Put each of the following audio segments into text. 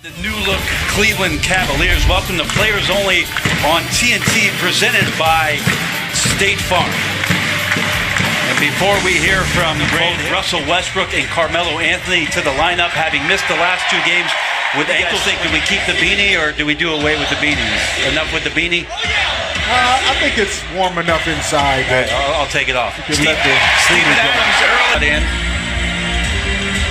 The new look Cleveland Cavaliers welcome the Players Only on TNT, presented by State Farm. And before we hear from both Russell Westbrook and Carmelo Anthony to the lineup, having missed the last two games with ankles, do we keep the beanie or do we do away with the beanies? Enough with the beanie? I think it's warm enough inside. Right, I'll take it off. Steven Adams early in.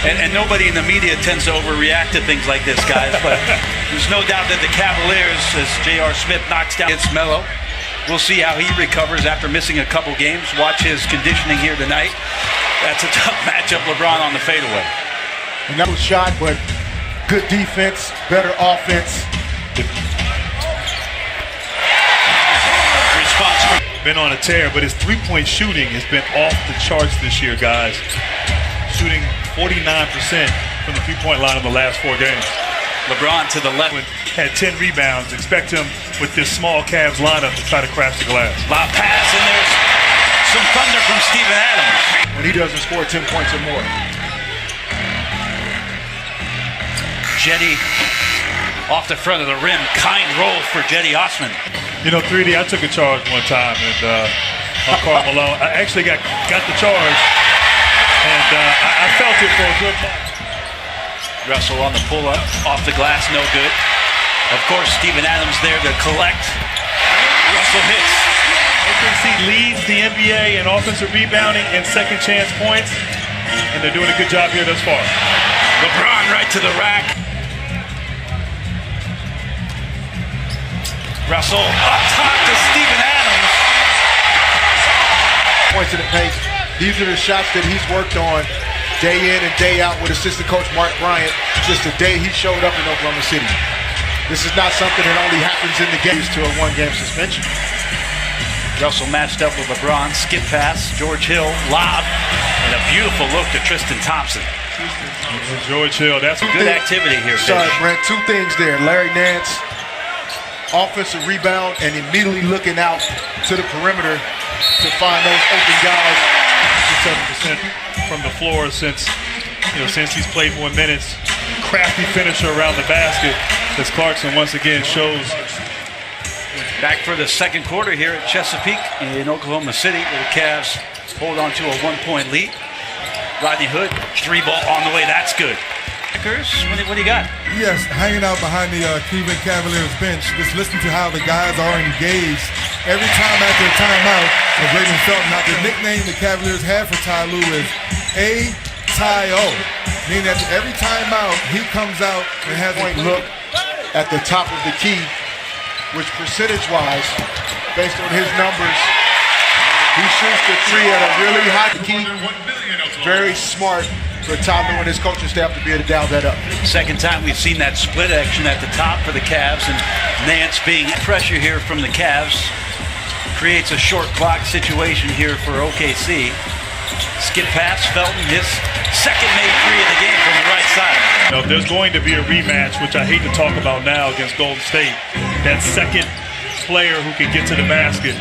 And nobody in the media tends to overreact to things like this, guys. But there's no doubt that the Cavaliers, as J.R. Smith knocks down against Melo, we'll see how he recovers after missing a couple games. Watch his conditioning here tonight. That's a tough matchup, LeBron on the fadeaway. And that was shot, but good defense, better offense. Response. Been on a tear, but his three-point shooting has been off the charts this year, guys. Shooting 49% from the three-point line in the last 4 games. LeBron to the left. Had 10 rebounds. Expect him with this small Cavs lineup to try to crash the glass. Lob pass, and there's some thunder from Steven Adams. When he doesn't score 10 points or more. Jetty off the front of the rim. Kind roll for Jetty Osman. You know, 3D, I took a charge one time, and on Carmelo, I actually got the charge, and I felt it for a good moment. Russell on the pull-up, off the glass, no good. Of course, Steven Adams there to collect. Russell hits. OKC leads the NBA in offensive rebounding and second chance points, and they're doing a good job here thus far. LeBron right to the rack. Russell up top to Steven Adams. Points in the paint. These are the shots that he's worked on day in and day out with assistant coach Mark Bryant since the day he showed up in Oklahoma City. This is not something that only happens in the games to a one-game suspension. Russell matched up with LeBron. Skip pass. George Hill lob. And a beautiful look to Tristan Thompson. And George Hill, that's good activity here. Sorry, Brent. 2 things there. Larry Nance, offensive rebound, and immediately looking out to the perimeter to find those open guys. 7% from the floor since he's played more minutes. Crafty finisher around the basket as Clarkson once again shows. Back for the second quarter here at Chesapeake in Oklahoma City, where the Cavs hold on to a 1-point lead. Rodney Hood, 3-ball on the way. That's good. What do you got? Yes, hanging out behind the Cleveland Cavaliers bench, just listen to how the guys are engaged. Every time after a timeout, as Raymond Felton, now the nickname the Cavaliers have for Ty Lue is A-Ty-O, meaning that every timeout he comes out and has a look at the top of the key, which percentage-wise, based on his numbers, he shoots the 3 at a really high key. Very smart for Ty Lue and his coaching staff to be able to dial that up. Second time we've seen that split action at the top for the Cavs, and Nance being pressure here from the Cavs creates a short clock situation here for OKC. Skip pass, Felton, his second made 3 of the game from the right side. If there's going to be a rematch, which I hate to talk about now against Golden State, that second player who can get to the basket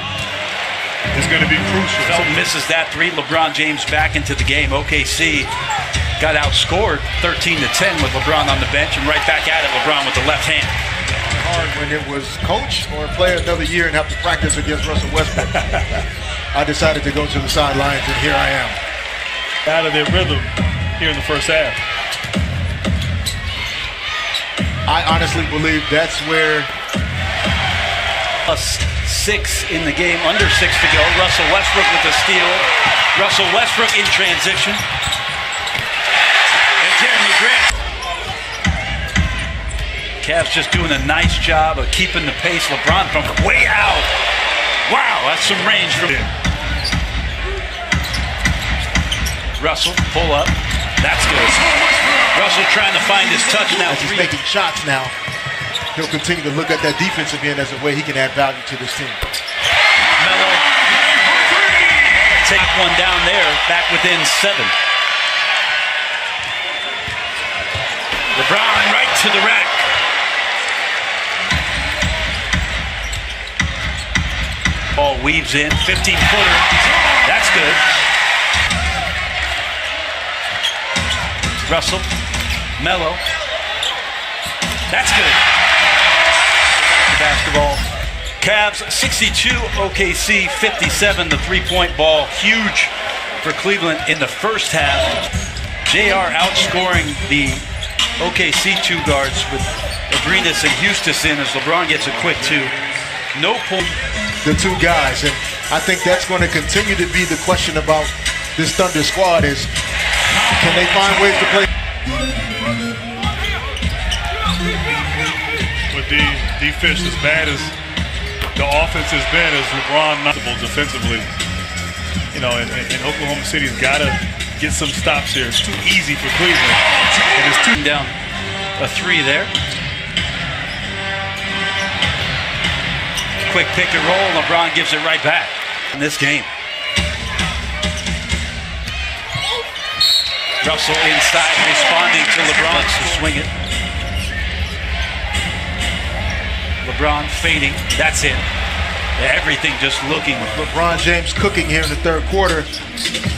is going to be crucial. Felton misses that 3. LeBron James back into the game. OKC got outscored 13-10 with LeBron on the bench, and right back at it, LeBron with the left hand. Hard when it was coach or play another year and have to practice against Russell Westbrook. I decided to go to the sidelines, and here I am. Out of their rhythm here in the first half. I honestly believe that's where +6 in the game, under 6 to go. Russell Westbrook with the steal. Russell Westbrook in transition. And Jeremy Grant. Cavs just doing a nice job of keeping the pace. LeBron from way out. Wow, that's some range from him. Russell, pull up. That's good. Russell trying to find his touch now. As he's making shots now, he'll continue to look at that defensive end as a way he can add value to this team. Melo, take one down there, back within 7. LeBron right to the rack. Ball weaves in, 15-footer. That's good. Russell, Melo. That's good. Basketball. Cavs 62, OKC 57. The three-point ball, huge for Cleveland in the first half. JR outscoring the OKC two guards with Abrinas and Houston in as LeBron gets a quick two. No point. The two guys, and I think that's going to continue to be the question about this Thunder squad is, can they find ways to play? With the defense as bad as the offense has been, as LeBron not defensively, you know, and Oklahoma City's got to get some stops here. It's too easy for Cleveland, and it's too down a three there. Quick pick and roll. LeBron gives it right back in this game. Russell inside, responding to LeBron to swing it. LeBron fading. That's it. Everything just looking. LeBron James cooking here in the third quarter,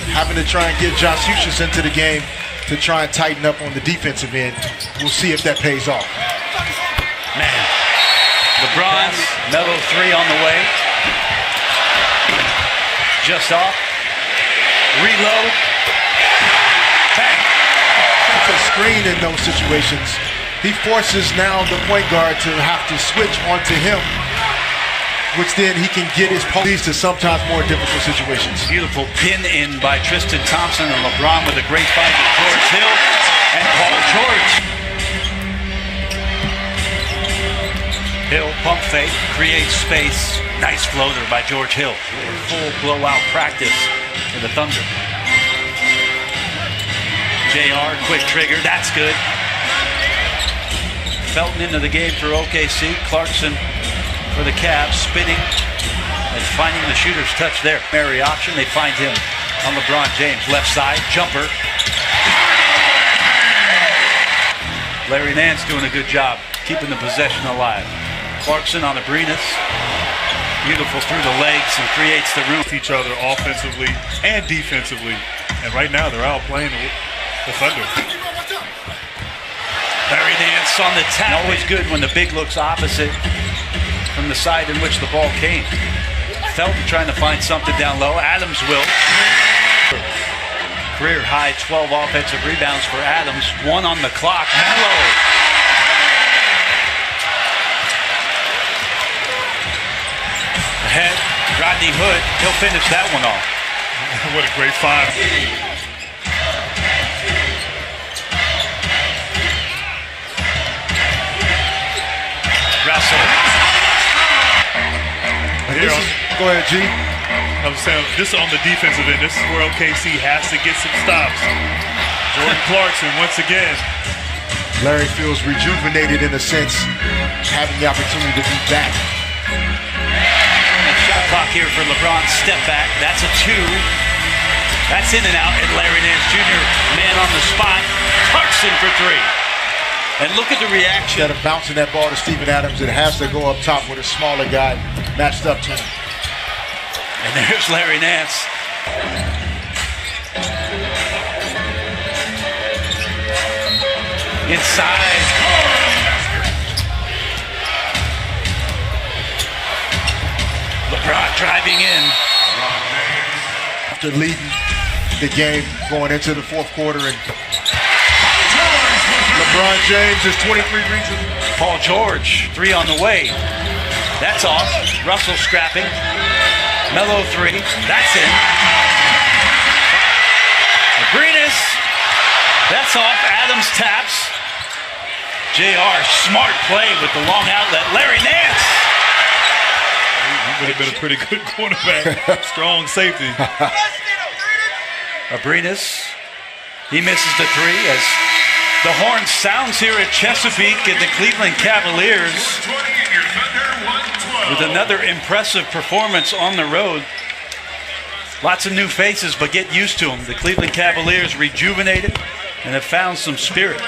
having to try and get Josh Houston into the game to try and tighten up on the defensive end. We'll see if that pays off. Man. LeBron, mellow three on the way. Just off. Reload. Bang. It's a screen in those situations. He forces now the point guard to have to switch onto him, which then he can get his leads to sometimes more difficult situations. Beautiful pin in by Tristan Thompson, and LeBron with a great fight with George Hill and Paul George. Hill, pump fake, creates space. Nice floater by George Hill. Full blowout practice for the Thunder. JR, quick trigger, that's good. Felton into the game for OKC. Clarkson for the Cavs, spinning and finding the shooter's touch there. Mary option, they find him on LeBron James. Left side, jumper. Larry Nance doing a good job keeping the possession alive. Clarkson on Abrinas. Beautiful through the legs and creates the room. each other offensively and defensively. And right now they're outplaying the Thunder. Larry Nance on the tap. Always good when the big looks opposite from the side in which the ball came. Felton trying to find something down low. Adams will. Career high 12 offensive rebounds for Adams. 1 on the clock. Mello. Ahead. Rodney Hood. He'll finish that one off. What a great find. Russell. Go ahead, G. I was saying, this is on the defensive end. This is where OKC has to get some stops. Jordan Clarkson, once again. Larry feels rejuvenated in a sense, having the opportunity to be back. And shot clock here for LeBron. Step back. That's a 2. That's in and out. And Larry Nance Jr., man on the spot. Clarkson for 3. And look at the reaction. Instead of bouncing that ball to Steven Adams, it has to go up top with a smaller guy matched up to him. And there's Larry Nance. Inside. LeBron driving in. After leading the game going into the fourth quarter, and LeBron James is 23 reasons. Paul George, 3 on the way. That's off. Russell scrapping. Mello 3. That's in. Abrinas. That's off. Adams taps. JR, smart play with the long outlet. Larry Nance. He would have been a pretty good cornerback. Strong safety. Abrinas. He misses the 3 as the horn sounds here at Chesapeake, and the Cleveland Cavaliers with another impressive performance on the road. Lots of new faces, but get used to them. The Cleveland Cavaliers rejuvenated and have found some spirit.